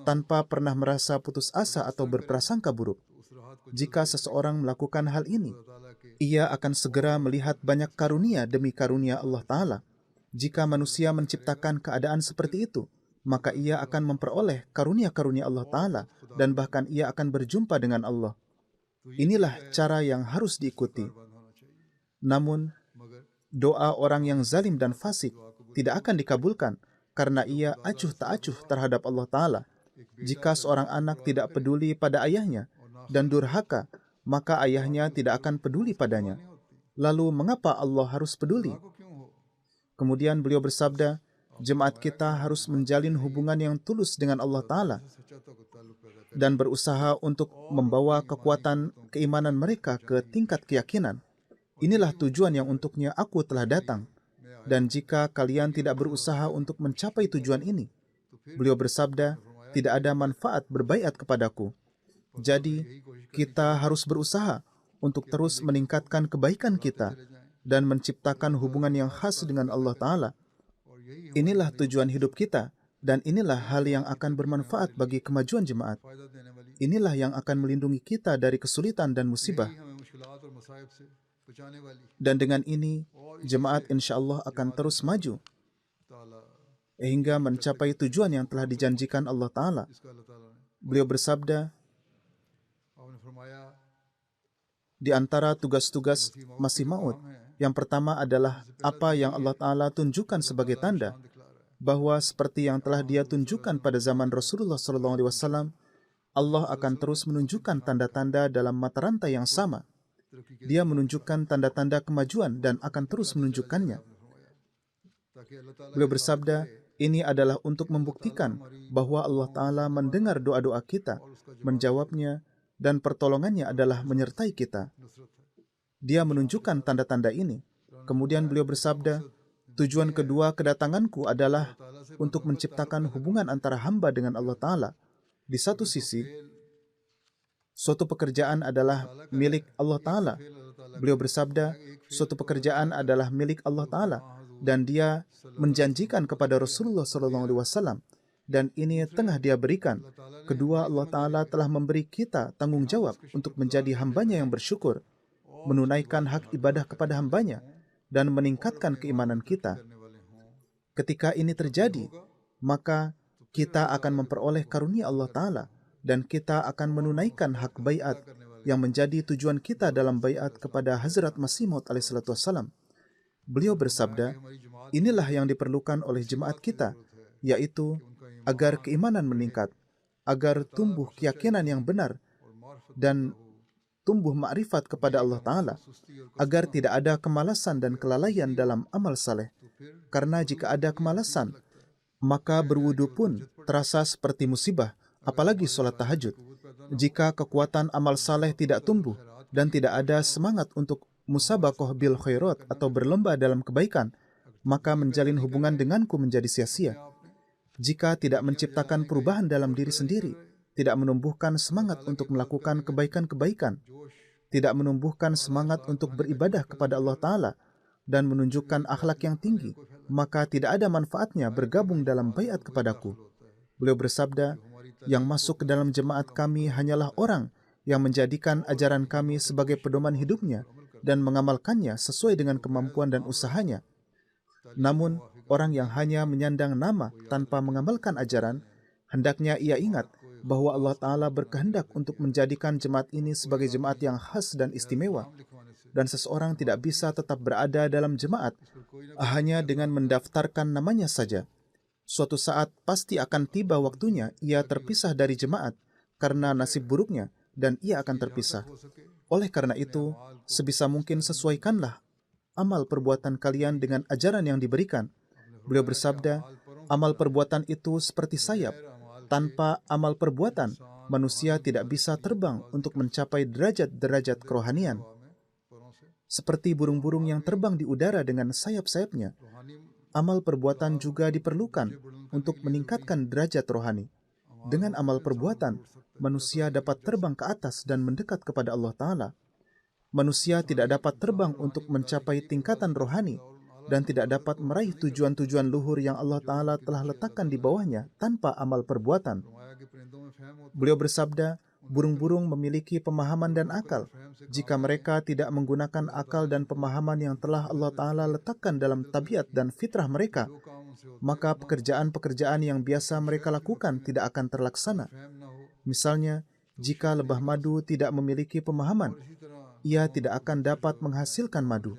tanpa pernah merasa putus asa atau berprasangka buruk. Jika seseorang melakukan hal ini, ia akan segera melihat banyak karunia demi karunia Allah Ta'ala. Jika manusia menciptakan keadaan seperti itu, maka ia akan memperoleh karunia-karunia Allah Ta'ala dan bahkan ia akan berjumpa dengan Allah. Inilah cara yang harus diikuti. Namun, doa orang yang zalim dan fasik tidak akan dikabulkan karena ia acuh tak acuh terhadap Allah Ta'ala. Jika seorang anak tidak peduli pada ayahnya dan durhaka, maka ayahnya tidak akan peduli padanya. Lalu mengapa Allah harus peduli? Kemudian beliau bersabda, jemaat kita harus menjalin hubungan yang tulus dengan Allah Ta'ala dan berusaha untuk membawa kekuatan keimanan mereka ke tingkat keyakinan. Inilah tujuan yang untuknya aku telah datang. Dan jika kalian tidak berusaha untuk mencapai tujuan ini, beliau bersabda, tidak ada manfaat berbaiat kepadaku. Jadi, kita harus berusaha untuk terus meningkatkan kebaikan kita dan menciptakan hubungan yang khas dengan Allah Ta'ala. Inilah tujuan hidup kita, dan inilah hal yang akan bermanfaat bagi kemajuan jemaat. Inilah yang akan melindungi kita dari kesulitan dan musibah. Dan dengan ini, jemaat insya Allah akan terus maju hingga mencapai tujuan yang telah dijanjikan Allah Ta'ala. Beliau bersabda, di antara tugas-tugas Masih Maud, yang pertama adalah apa yang Allah Ta'ala tunjukkan sebagai tanda bahwa seperti yang telah Dia tunjukkan pada zaman Rasulullah SAW, Allah akan terus menunjukkan tanda-tanda dalam mata rantai yang sama. Dia menunjukkan tanda-tanda kemajuan dan akan terus menunjukkannya. Beliau bersabda, ini adalah untuk membuktikan bahwa Allah Ta'ala mendengar doa-doa kita, menjawabnya, dan pertolongannya adalah menyertai kita. Dia menunjukkan tanda-tanda ini. Kemudian beliau bersabda, Tujuan kedua kedatanganku adalah untuk menciptakan hubungan antara hamba dengan Allah Ta'ala. Di satu sisi, suatu pekerjaan adalah milik Allah Ta'ala. Beliau bersabda, suatu pekerjaan adalah milik Allah Ta'ala, dan dia menjanjikan kepada Rasulullah SAW, dan ini tengah dia berikan. Kedua, Allah Ta'ala telah memberi kita tanggung jawab untuk menjadi hambanya yang bersyukur, menunaikan hak ibadah kepada hambanya, dan meningkatkan keimanan kita. Ketika ini terjadi, maka kita akan memperoleh karunia Allah Ta'ala, dan kita akan menunaikan hak baiat yang menjadi tujuan kita dalam baiat kepada Hazrat Masih Maud alaihissalam. Beliau bersabda, inilah yang diperlukan oleh jemaat kita, yaitu agar keimanan meningkat, agar tumbuh keyakinan yang benar, dan tumbuh ma'rifat kepada Allah Ta'ala, agar tidak ada kemalasan dan kelalaian dalam amal saleh. Karena jika ada kemalasan, maka berwudu pun terasa seperti musibah, apalagi sholat tahajud. Jika kekuatan amal saleh tidak tumbuh dan tidak ada semangat untuk musabaqah bil khairat atau berlomba dalam kebaikan, maka menjalin hubungan denganku menjadi sia-sia. Jika tidak menciptakan perubahan dalam diri sendiri, tidak menumbuhkan semangat untuk melakukan kebaikan-kebaikan, tidak menumbuhkan semangat untuk beribadah kepada Allah Ta'ala, dan menunjukkan akhlak yang tinggi, maka tidak ada manfaatnya bergabung dalam baiat kepadaku. Beliau bersabda, yang masuk ke dalam jemaat kami hanyalah orang yang menjadikan ajaran kami sebagai pedoman hidupnya dan mengamalkannya sesuai dengan kemampuan dan usahanya. Namun, orang yang hanya menyandang nama tanpa mengamalkan ajaran, hendaknya ia ingat bahwa Allah Ta'ala berkehendak untuk menjadikan jemaat ini sebagai jemaat yang khas dan istimewa. Dan seseorang tidak bisa tetap berada dalam jemaat hanya dengan mendaftarkan namanya saja. Suatu saat pasti akan tiba waktunya ia terpisah dari jemaat karena nasib buruknya, dan ia akan terpisah. Oleh karena itu, sebisa mungkin sesuaikanlah amal perbuatan kalian dengan ajaran yang diberikan. Beliau bersabda, amal perbuatan itu seperti sayap. Tanpa amal perbuatan, manusia tidak bisa terbang untuk mencapai derajat-derajat kerohanian. Seperti burung-burung yang terbang di udara dengan sayap-sayapnya, amal perbuatan juga diperlukan untuk meningkatkan derajat rohani. Dengan amal perbuatan, manusia dapat terbang ke atas dan mendekat kepada Allah Ta'ala. Manusia tidak dapat terbang untuk mencapai tingkatan rohani dan tidak dapat meraih tujuan-tujuan luhur yang Allah Ta'ala telah letakkan di bawahnya tanpa amal perbuatan. Beliau bersabda, burung-burung memiliki pemahaman dan akal. Jika mereka tidak menggunakan akal dan pemahaman yang telah Allah Ta'ala letakkan dalam tabiat dan fitrah mereka, maka pekerjaan-pekerjaan yang biasa mereka lakukan tidak akan terlaksana. Misalnya, jika lebah madu tidak memiliki pemahaman, ia tidak akan dapat menghasilkan madu.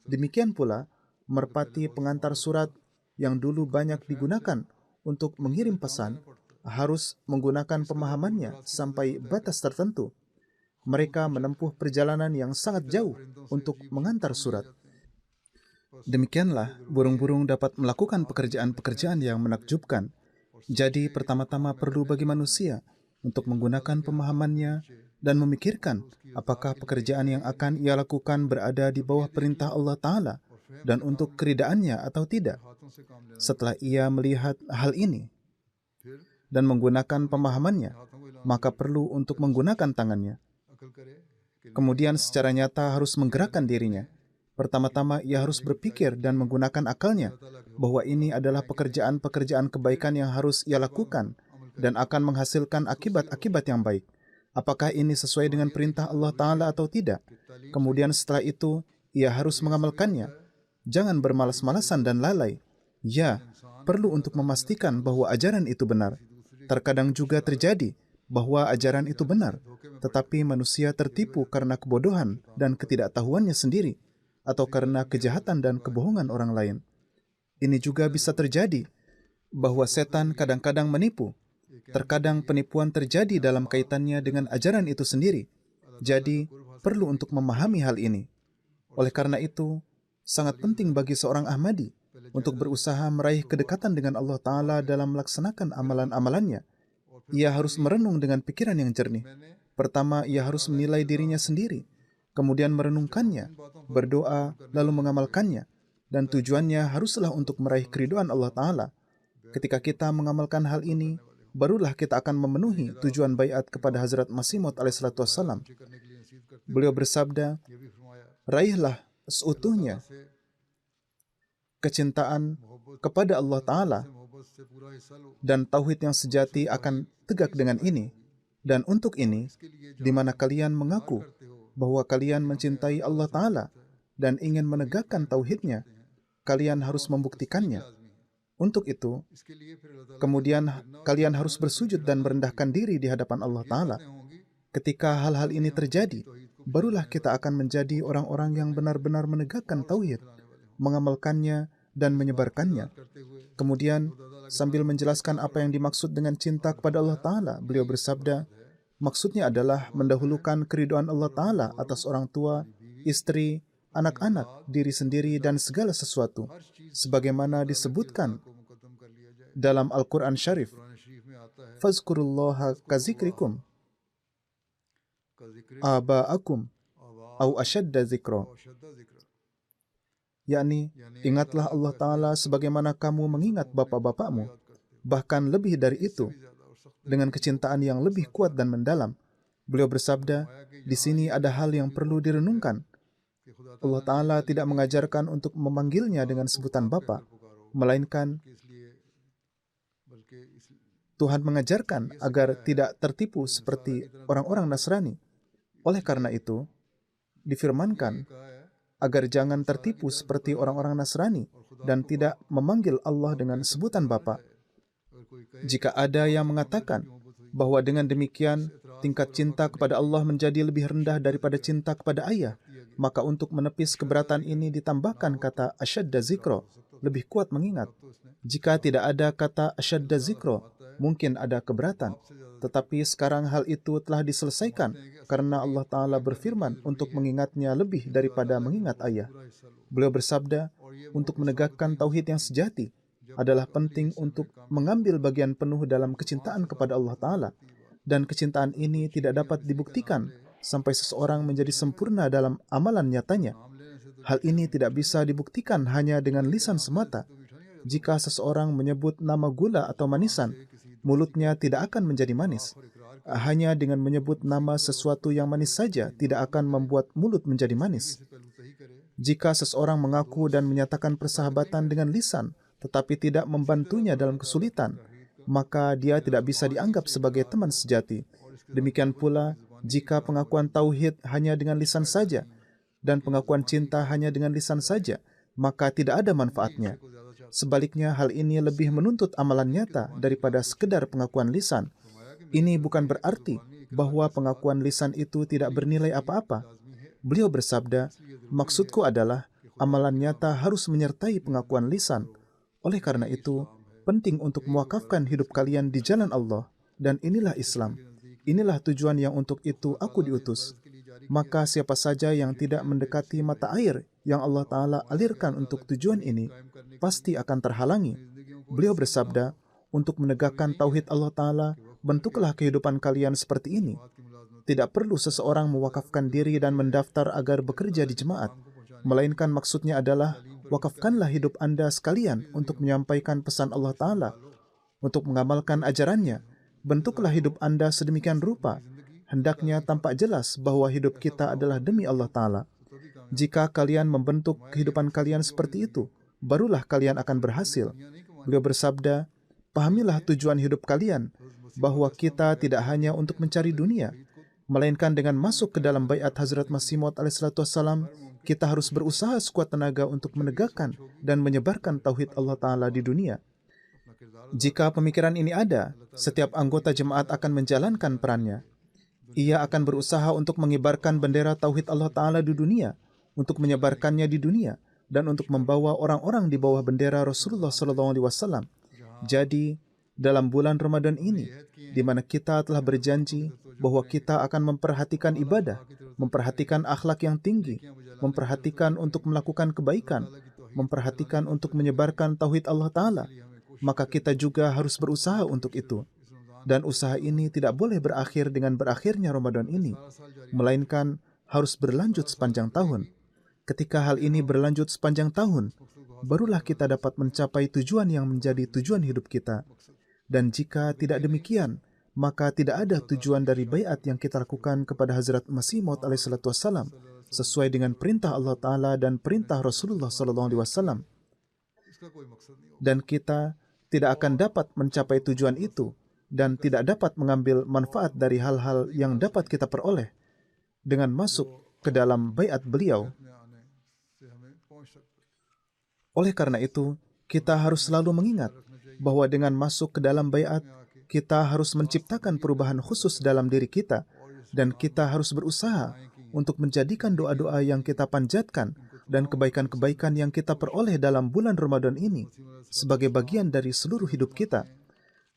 Demikian pula, merpati pengantar surat yang dulu banyak digunakan untuk mengirim pesan, harus menggunakan pemahamannya sampai batas tertentu. Mereka menempuh perjalanan yang sangat jauh untuk mengantar surat. Demikianlah, burung-burung dapat melakukan pekerjaan-pekerjaan yang menakjubkan. Jadi, pertama-tama perlu bagi manusia untuk menggunakan pemahamannya dan memikirkan apakah pekerjaan yang akan ia lakukan berada di bawah perintah Allah Ta'ala dan untuk keridaannya atau tidak. Setelah ia melihat hal ini dan menggunakan pemahamannya, maka perlu untuk menggunakan tangannya. Kemudian secara nyata harus menggerakkan dirinya. Pertama-tama ia harus berpikir dan menggunakan akalnya bahwa ini adalah pekerjaan-pekerjaan kebaikan yang harus ia lakukan dan akan menghasilkan akibat-akibat yang baik. Apakah ini sesuai dengan perintah Allah Ta'ala atau tidak? Kemudian setelah itu, ia harus mengamalkannya. Jangan bermalas-malasan dan lalai. Ya, perlu untuk memastikan bahwa ajaran itu benar. Terkadang juga terjadi bahwa ajaran itu benar, tetapi manusia tertipu karena kebodohan dan ketidaktahuannya sendiri, atau karena kejahatan dan kebohongan orang lain. Ini juga bisa terjadi, bahwa setan kadang-kadang menipu. Terkadang penipuan terjadi dalam kaitannya dengan ajaran itu sendiri. Jadi, perlu untuk memahami hal ini. Oleh karena itu, sangat penting bagi seorang Ahmadi untuk berusaha meraih kedekatan dengan Allah Ta'ala dalam melaksanakan amalan-amalannya. Ia harus merenung dengan pikiran yang jernih. Pertama, ia harus menilai dirinya sendiri, kemudian merenungkannya, berdoa, lalu mengamalkannya. dan tujuannya haruslah untuk meraih keridhaan Allah Ta'ala. Ketika kita mengamalkan hal ini, barulah kita akan memenuhi tujuan baiat kepada Hazrat Masih Maud alaihissalatu wassalam. Beliau bersabda, raihlah seutuhnya kecintaan kepada Allah Ta'ala, dan tauhid yang sejati akan tegak dengan ini. Dan untuk ini, di mana kalian mengaku bahwa kalian mencintai Allah Ta'ala dan ingin menegakkan tauhidnya, kalian harus membuktikannya. Untuk itu, kemudian kalian harus bersujud dan merendahkan diri di hadapan Allah Ta'ala. Ketika hal-hal ini terjadi, barulah kita akan menjadi orang-orang yang benar-benar menegakkan tauhid, mengamalkannya dan menyebarkannya. Kemudian, sambil menjelaskan apa yang dimaksud dengan cinta kepada Allah Ta'ala, beliau bersabda, maksudnya adalah mendahulukan keridhaan Allah Ta'ala atas orang tua, istri, anak-anak, diri sendiri, dan segala sesuatu. Sebagaimana disebutkan dalam Al-Quran Syarif, Fazkurullaha kazikrikum aba'akum au asyadda zikra. Yakni, ingatlah Allah Ta'ala sebagaimana kamu mengingat bapak-bapakmu, bahkan lebih dari itu, dengan kecintaan yang lebih kuat dan mendalam. Beliau bersabda, di sini ada hal yang perlu direnungkan. Allah Ta'ala tidak mengajarkan untuk memanggilnya dengan sebutan Bapa, melainkan Tuhan mengajarkan agar tidak tertipu seperti orang-orang Nasrani. Oleh karena itu, difirmankan agar jangan tertipu seperti orang-orang Nasrani dan tidak memanggil Allah dengan sebutan Bapa. Jika ada yang mengatakan bahwa dengan demikian tingkat cinta kepada Allah menjadi lebih rendah daripada cinta kepada ayah, maka untuk menepis keberatan ini ditambahkan kata asyadda zikro, lebih kuat mengingat. Jika tidak ada kata asyadda zikro, mungkin ada keberatan. Tetapi sekarang hal itu telah diselesaikan karena Allah Ta'ala berfirman untuk mengingatnya lebih daripada mengingat ayah. Beliau bersabda, untuk menegakkan tauhid yang sejati adalah penting untuk mengambil bagian penuh dalam kecintaan kepada Allah Ta'ala. Dan kecintaan ini tidak dapat dibuktikan sampai seseorang menjadi sempurna dalam amalan nyatanya. Hal ini tidak bisa dibuktikan hanya dengan lisan semata. Jika seseorang menyebut nama gula atau manisan, mulutnya tidak akan menjadi manis. Hanya dengan menyebut nama sesuatu yang manis saja tidak akan membuat mulut menjadi manis. Jika seseorang mengaku dan menyatakan persahabatan dengan lisan, tetapi tidak membantunya dalam kesulitan, maka dia tidak bisa dianggap sebagai teman sejati. Demikian pula, jika pengakuan tauhid hanya dengan lisan saja, dan pengakuan cinta hanya dengan lisan saja, maka tidak ada manfaatnya. Sebaliknya, hal ini lebih menuntut amalan nyata daripada sekedar pengakuan lisan. Ini bukan berarti bahwa pengakuan lisan itu tidak bernilai apa-apa. Beliau bersabda, maksudku adalah amalan nyata harus menyertai pengakuan lisan. Oleh karena itu, penting untuk mewakafkan hidup kalian di jalan Allah, dan inilah Islam. Inilah tujuan yang untuk itu aku diutus. Maka siapa saja yang tidak mendekati mata air yang Allah Ta'ala alirkan untuk tujuan ini, pasti akan terhalangi. Beliau bersabda, untuk menegakkan tauhid Allah Ta'ala, bentuklah kehidupan kalian seperti ini. Tidak perlu seseorang mewakafkan diri dan mendaftar agar bekerja di jemaat, melainkan maksudnya adalah, wakafkanlah hidup Anda sekalian untuk menyampaikan pesan Allah Ta'ala, untuk mengamalkan ajarannya. Bentuklah hidup Anda sedemikian rupa, hendaknya tampak jelas bahwa hidup kita adalah demi Allah Ta'ala. Jika kalian membentuk kehidupan kalian seperti itu, barulah kalian akan berhasil. Beliau bersabda, pahamilah tujuan hidup kalian, bahwa kita tidak hanya untuk mencari dunia, melainkan dengan masuk ke dalam baiat Hazrat Masih Maud alaihissalatu wassalam, kita harus berusaha sekuat tenaga untuk menegakkan dan menyebarkan tauhid Allah Ta'ala di dunia. Jika pemikiran ini ada, setiap anggota jemaat akan menjalankan perannya. Ia akan berusaha untuk mengibarkan bendera tauhid Allah Ta'ala di dunia, untuk menyebarkannya di dunia, dan untuk membawa orang-orang di bawah bendera Rasulullah SAW. Jadi, dalam bulan Ramadan ini, di mana kita telah berjanji bahwa kita akan memperhatikan ibadah, memperhatikan akhlak yang tinggi, memperhatikan untuk melakukan kebaikan, memperhatikan untuk menyebarkan tauhid Allah Ta'ala, maka kita juga harus berusaha untuk itu. Dan usaha ini tidak boleh berakhir dengan berakhirnya Ramadan ini, melainkan harus berlanjut sepanjang tahun. Ketika hal ini berlanjut sepanjang tahun, barulah kita dapat mencapai tujuan yang menjadi tujuan hidup kita. Dan jika tidak demikian, maka tidak ada tujuan dari baiat yang kita lakukan kepada Hazrat Masih Maud alaihissalatu wassalam sesuai dengan perintah Allah Ta'ala dan perintah Rasulullah SAW. Dan kita tidak akan dapat mencapai tujuan itu dan tidak dapat mengambil manfaat dari hal-hal yang dapat kita peroleh dengan masuk ke dalam baiat beliau. Oleh karena itu, kita harus selalu mengingat bahwa dengan masuk ke dalam baiat, kita harus menciptakan perubahan khusus dalam diri kita, dan kita harus berusaha untuk menjadikan doa-doa yang kita panjatkan dan kebaikan-kebaikan yang kita peroleh dalam bulan Ramadan ini sebagai bagian dari seluruh hidup kita.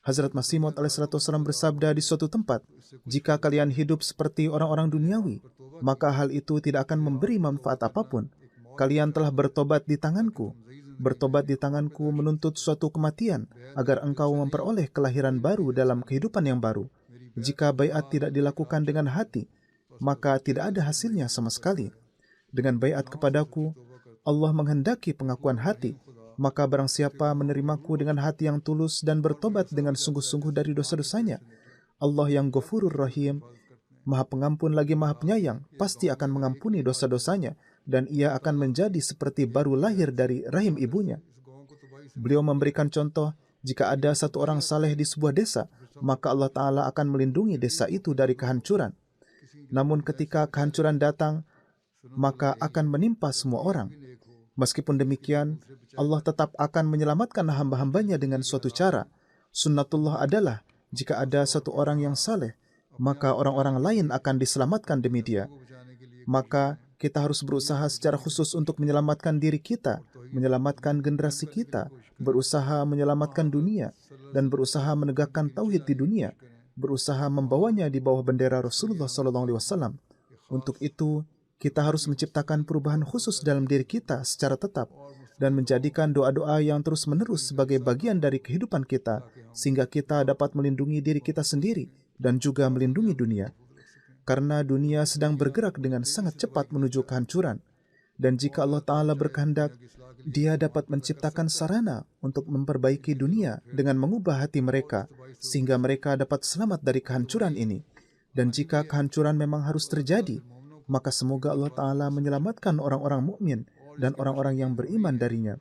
Hazrat Masih Maud alaihissalam bersabda di suatu tempat, "Jika kalian hidup seperti orang-orang duniawi, maka hal itu tidak akan memberi manfaat apapun. Kalian telah bertobat di tanganku. Bertobat di tanganku menuntut suatu kematian agar engkau memperoleh kelahiran baru dalam kehidupan yang baru. Jika baiat tidak dilakukan dengan hati, maka tidak ada hasilnya sama sekali. Dengan baiat kepadaku, Allah menghendaki pengakuan hati. Maka barang siapa menerimaku dengan hati yang tulus dan bertobat dengan sungguh-sungguh dari dosa-dosanya, Allah yang Ghafurur Rahim, Maha Pengampun lagi Maha Penyayang, pasti akan mengampuni dosa-dosanya dan ia akan menjadi seperti baru lahir dari rahim ibunya." Beliau memberikan contoh, jika ada satu orang saleh di sebuah desa, maka Allah Ta'ala akan melindungi desa itu dari kehancuran. Namun ketika kehancuran datang, maka akan menimpa semua orang. Meskipun demikian, Allah tetap akan menyelamatkan hamba-hambanya dengan suatu cara. Sunnatullah adalah, jika ada satu orang yang saleh, maka orang-orang lain akan diselamatkan demi dia. Maka kita harus berusaha secara khusus untuk menyelamatkan diri kita, menyelamatkan generasi kita, berusaha menyelamatkan dunia, dan berusaha menegakkan tauhid di dunia, berusaha membawanya di bawah bendera Rasulullah SAW. Untuk itu, kita harus menciptakan perubahan khusus dalam diri kita secara tetap dan menjadikan doa-doa yang terus-menerus sebagai bagian dari kehidupan kita, sehingga kita dapat melindungi diri kita sendiri dan juga melindungi dunia. Karena dunia sedang bergerak dengan sangat cepat menuju kehancuran. Dan jika Allah Ta'ala berkehendak, Dia dapat menciptakan sarana untuk memperbaiki dunia dengan mengubah hati mereka, sehingga mereka dapat selamat dari kehancuran ini. Dan jika kehancuran memang harus terjadi, maka semoga Allah Ta'ala menyelamatkan orang-orang mukmin dan orang-orang yang beriman darinya.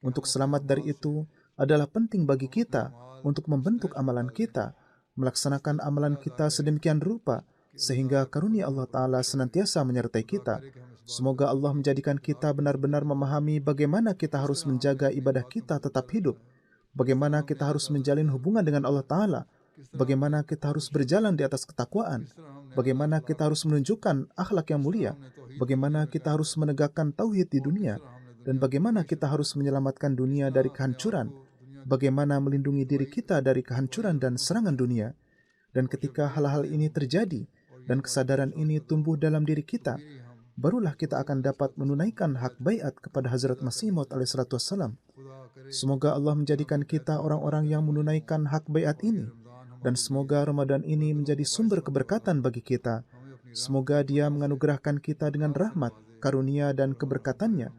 Untuk selamat dari itu adalah penting bagi kita untuk membentuk amalan kita, melaksanakan amalan kita sedemikian rupa, sehingga karunia Allah Ta'ala senantiasa menyertai kita. Semoga Allah menjadikan kita benar-benar memahami bagaimana kita harus menjaga ibadah kita tetap hidup, bagaimana kita harus menjalin hubungan dengan Allah Ta'ala, bagaimana kita harus berjalan di atas ketakwaan, bagaimana kita harus menunjukkan akhlak yang mulia, bagaimana kita harus menegakkan tauhid di dunia, dan bagaimana kita harus menyelamatkan dunia dari kehancuran, bagaimana melindungi diri kita dari kehancuran dan serangan dunia. Dan ketika hal-hal ini terjadi dan kesadaran ini tumbuh dalam diri kita, barulah kita akan dapat menunaikan hak baiat kepada Hazrat Masih Maud alaihissalatu wassalam. Semoga Allah menjadikan kita orang-orang yang menunaikan hak baiat ini, dan semoga Ramadan ini menjadi sumber keberkatan bagi kita. Semoga Dia menganugerahkan kita dengan rahmat, karunia dan keberkatannya,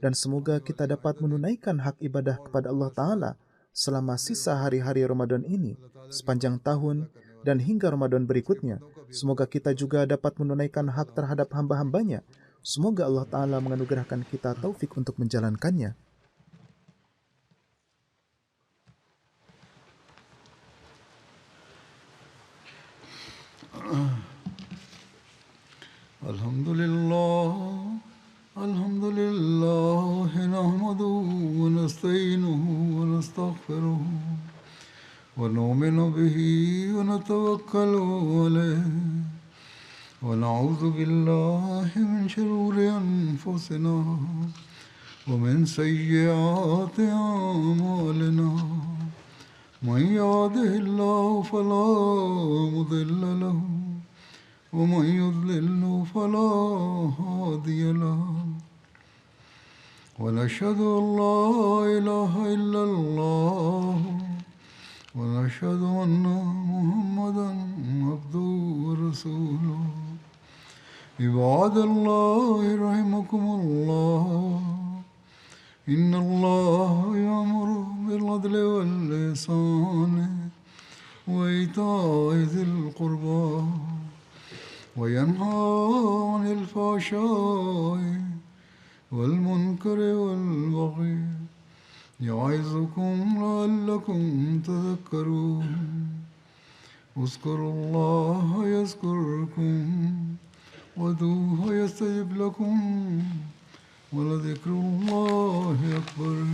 dan semoga kita dapat menunaikan hak ibadah kepada Allah Ta'ala selama sisa hari-hari Ramadan ini, sepanjang tahun, dan hingga Ramadan berikutnya. Semoga kita juga dapat menunaikan hak terhadap hamba-hambanya. Semoga Allah Ta'ala menganugerahkan kita taufik untuk menjalankannya. Alhamdulillah, nahmaduhu wa nasta'inuhu wa nastaghfiruh, wa nu'minu bihi wa natawakkalu alayhi, wa na'udhu billahi min shururi anfusina wa min sayyiati a'malina. Man yahdihillahu fala mudilla lahu ومن يضلل فلا هادي له ونشهد أن لا إله إلا الله ونشهد أن محمدا عبده ورسوله عباد الله رحمكم يذكركم الله إن الله يأمر بالعدل والإحسان وإيتاء ذي القربى وينهى عن الفحشاء والمنكر والبغي يعظكم لعلكم تذكرون اذكروا الله يذكركم وادعوه يستجب لكم ولذكر الله أكبر